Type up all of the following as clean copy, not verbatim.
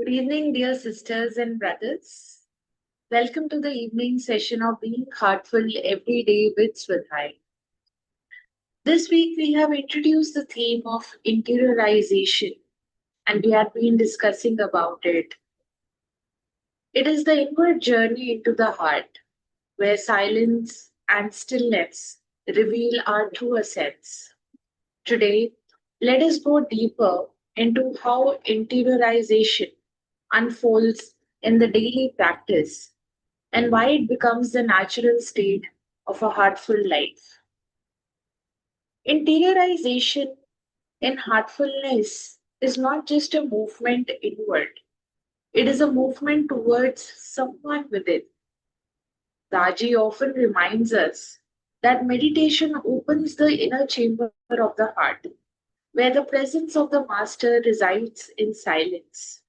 Good evening, dear sisters and brothers. Welcome to the evening session of Being Heartful Every Day with Swadhyaya. This week we have introduced the theme of interiorization and we have been discussing about it. It is the inward journey into the heart where silence and stillness reveal our true essence. Today, let us go deeper into how interiorization unfolds in the daily practice and why it becomes the natural state of a heartful life. Interiorization in heartfulness is not just a movement inward, it is a movement towards someone within. Daji often reminds us that meditation opens the inner chamber of the heart, where the presence of the Master resides in silence.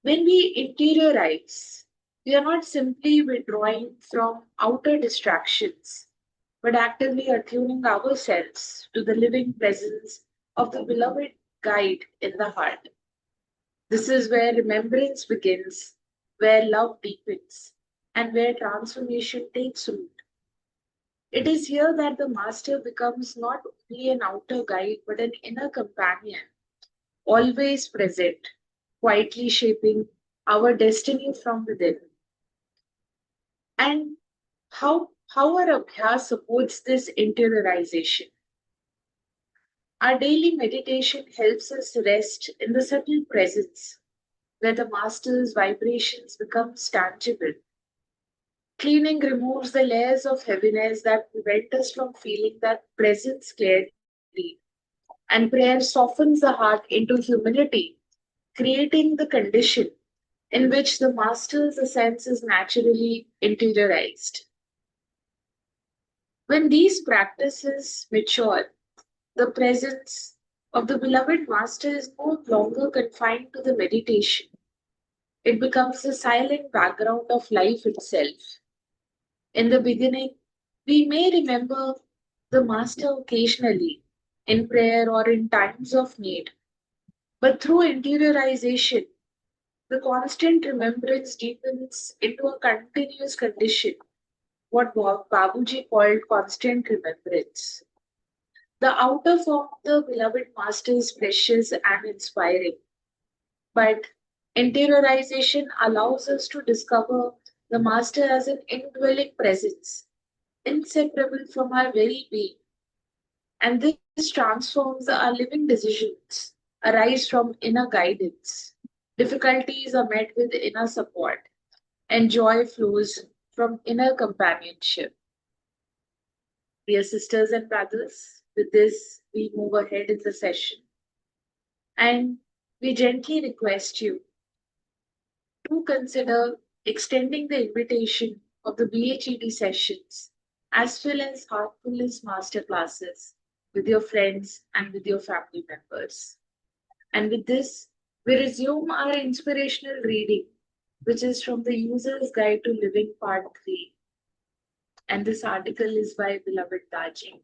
When we interiorize, we are not simply withdrawing from outer distractions, but actively attuning ourselves to the living presence of the beloved guide in the heart. This is where remembrance begins, where love deepens, and where transformation takes root. It is here that the Master becomes not only an outer guide but an inner companion, always present, quietly shaping our destiny from within. And how our abhyas supports this interiorization. Our daily meditation helps us rest in the subtle presence where the Master's vibrations becomes tangible. Cleaning removes the layers of heaviness that prevent us from feeling that presence clearly. And prayer softens the heart into humility, creating the condition in which the Master's essence is naturally interiorized. When these practices mature, the presence of the beloved Master is no longer confined to the meditation. It becomes the silent background of life itself. In the beginning, we may remember the Master occasionally in prayer or in times of need, but through interiorization, the constant remembrance deepens into a continuous condition, what Babuji called constant remembrance. The outer form of the beloved Master is precious and inspiring, but interiorization allows us to discover the Master as an indwelling presence, inseparable from our very being. And this transforms our living decisions, arise from inner guidance. Difficulties are met with inner support, and joy flows from inner companionship. Dear sisters and brothers, with this, we move ahead in the session. And we gently request you to consider extending the invitation of the BHED sessions as well as Heartfulness masterclasses with your friends and with your family members. And with this, we resume our inspirational reading, which is from the User's Guide to Living Part 3. And this article is by beloved Taji.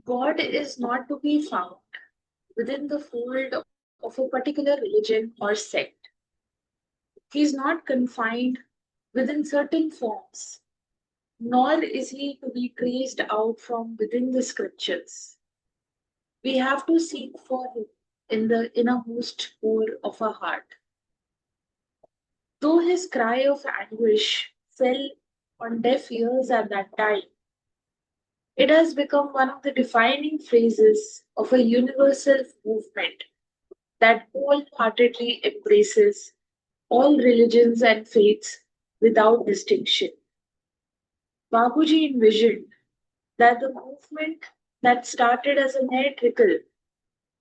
God is not to be found within the fold of a particular religion or sect. He is not confined within certain forms, nor is he to be traced out from within the scriptures. We have to seek for him in the innermost core of our heart. Though his cry of anguish fell on deaf ears at that time, it has become one of the defining phrases of a universal movement that wholeheartedly embraces all religions and faiths without distinction. Babuji envisioned that the movement that started as a mere trickle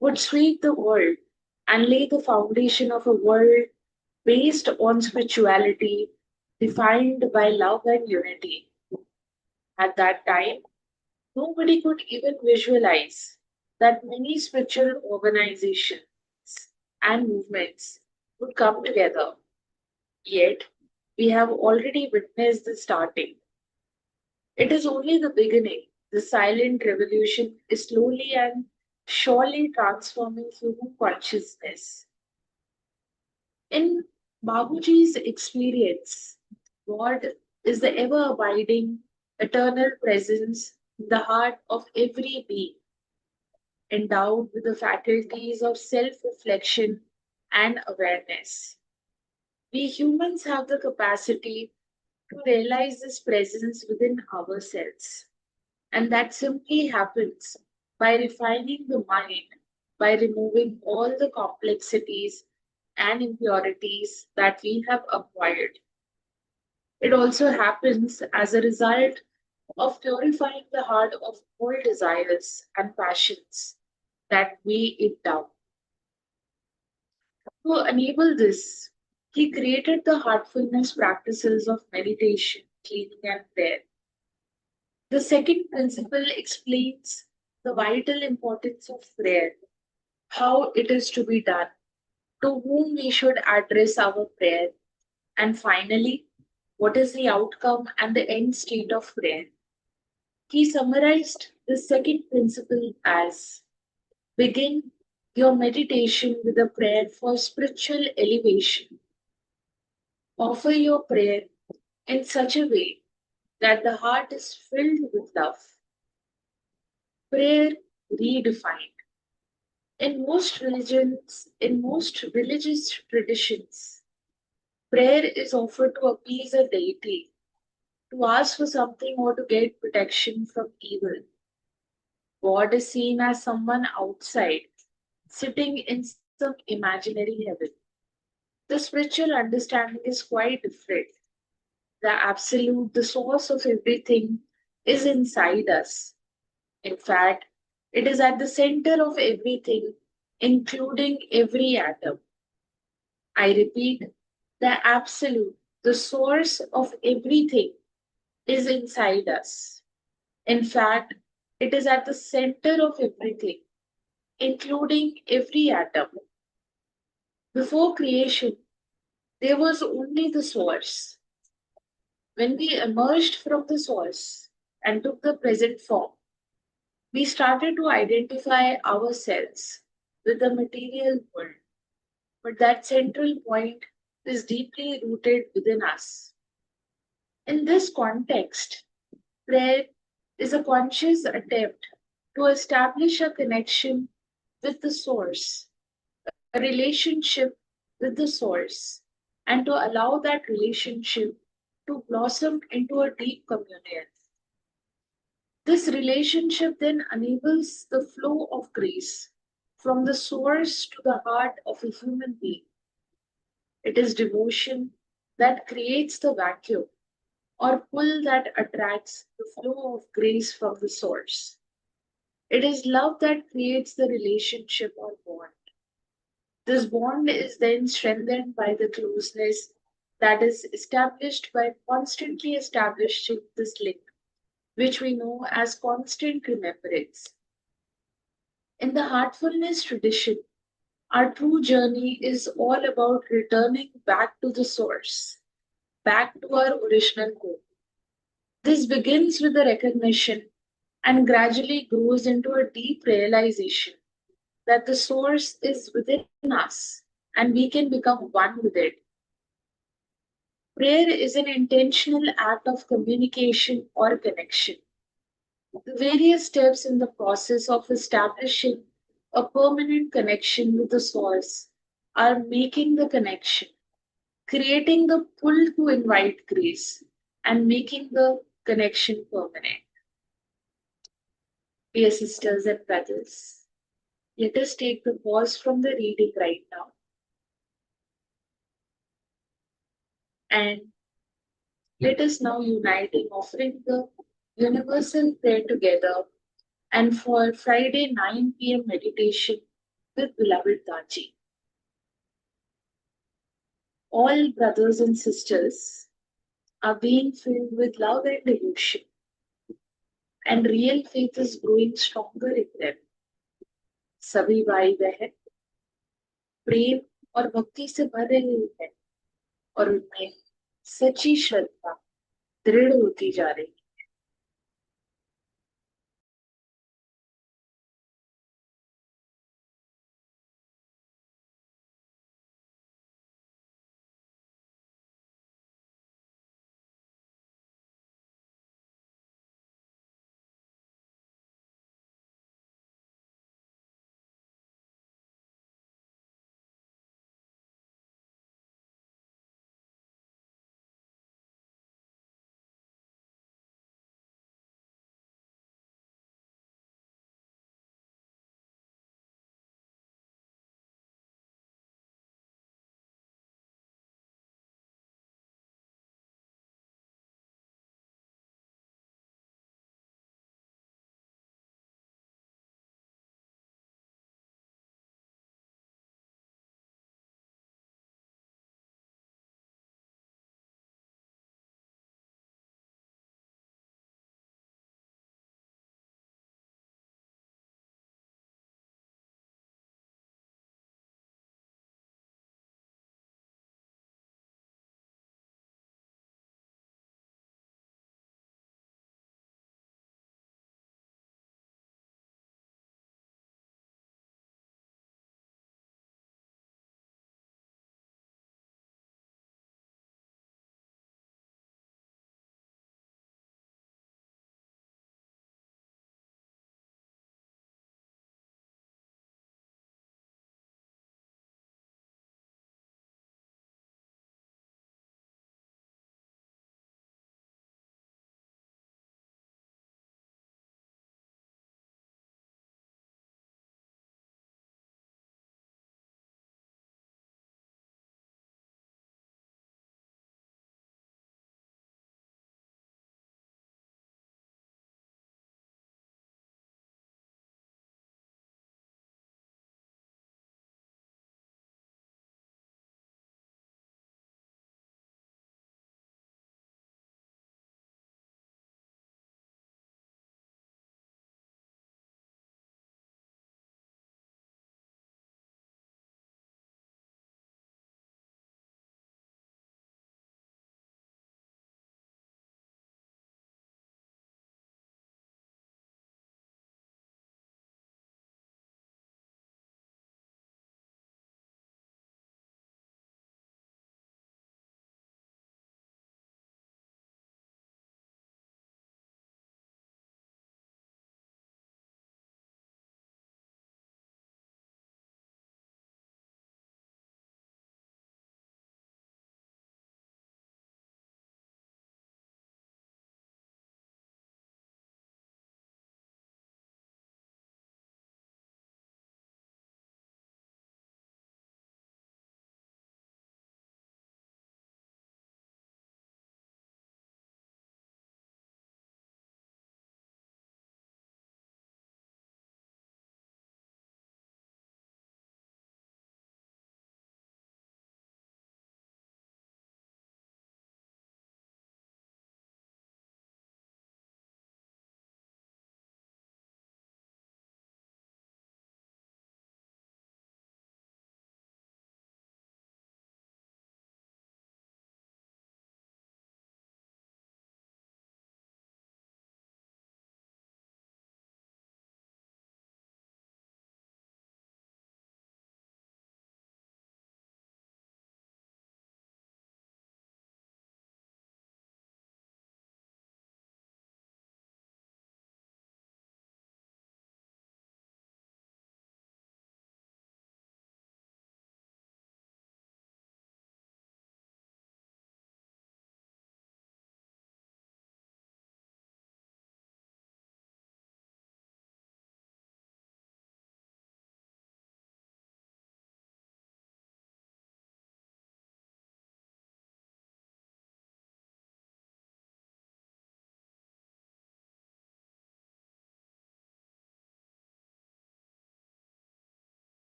would sweep the world and lay the foundation of a world based on spirituality, defined by love and unity. At that time, nobody could even visualize that many spiritual organizations and movements would come together. Yet, We have already witnessed the starting. It is only the beginning. The silent revolution is slowly and surely transforming human consciousness. In Babuji's experience, God is the ever abiding, eternal presence in the heart of every being, endowed with the faculties of self reflection and awareness. We humans have the capacity to realize this presence within ourselves. And that simply happens by refining the mind, by removing all the complexities and impurities that we have acquired. It also happens as a result of purifying the heart of all desires and passions that weigh it down. To enable this, he created the heartfulness practices of meditation, cleaning, and prayer. The second principle explains the vital importance of prayer, how it is to be done, to whom we should address our prayer, and finally, what is the outcome and the end state of prayer. He summarized the second principle as begin your meditation with a prayer for spiritual elevation. Offer your prayer in such a way that the heart is filled with love. Prayer redefined. In most religious traditions, prayer is offered to appease a deity, to ask for something or to get protection from evil. God is seen as someone outside, sitting in some imaginary heaven. The spiritual understanding is quite different. The absolute, the source of everything, is inside us. In fact, it is at the center of everything, including every atom. I repeat, the absolute, the source of everything, is inside us. In fact, it is at the center of everything, including every atom. Before creation, there was only the source. When we emerged from the source and took the present form, we started to identify ourselves with the material world. But that central point is deeply rooted within us. In this context, prayer is a conscious attempt to establish a connection with the source, a relationship with the source, and to allow that relationship to blossom into a deep communion. This relationship then enables the flow of grace from the source to the heart of a human being. It is devotion that creates the vacuum or pull that attracts the flow of grace from the source. It is love that creates the relationship or bond. This bond is then strengthened by the closeness that is established by constantly establishing this link, which we know as constant remembrance. In the heartfulness tradition, our true journey is all about returning back to the source, back to our original home. This begins with the recognition and gradually grows into a deep realization that the source is within us and we can become one with it. Prayer is an intentional act of communication or connection. The various steps in the process of establishing a permanent connection with the source are making the connection, creating the pull to invite grace, and making the connection permanent. Dear sisters and brothers, let us take the pause from the reading right now and let us now unite in offering the universal prayer together and for Friday 9 p.m. meditation with beloved Taji. All brothers and sisters are being filled with love and devotion, and real faith is growing stronger in them. सभी भाई बहन प्रेम और भक्ति से भर रहे हैं और उनमें सच्ची श्रद्धा दृढ़ होती जा रही है।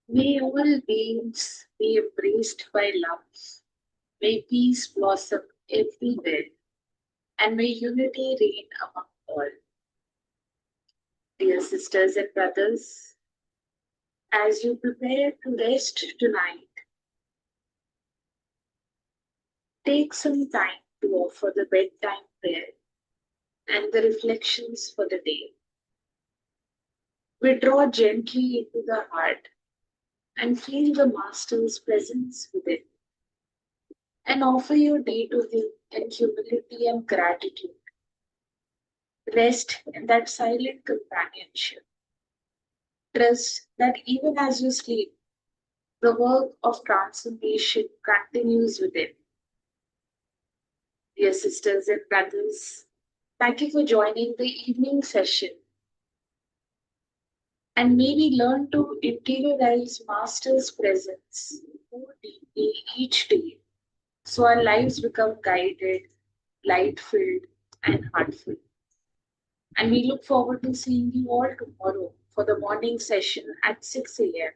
May all beings be embraced by love. May peace blossom everywhere, and may unity reign among all. Dear sisters and brothers, as you prepare to rest tonight, take some time to offer the bedtime prayer and the reflections for the day. Withdraw gently into the heart and feel the Master's presence within, and offer your day to Him in humility and gratitude. Rest in that silent companionship. Trust that even as you sleep, the work of transformation continues within. Dear sisters and brothers, thank you for joining the evening session, and may we learn to interiorize Master's presence more deeply each day so our lives become guided, light filled, and heartful. And we look forward to seeing you all tomorrow for the morning session at 6 a.m.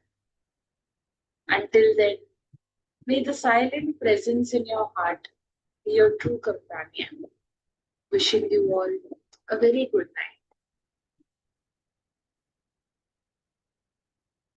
Until then, may the silent presence in your heart be your true companion. Wishing you all a very good night.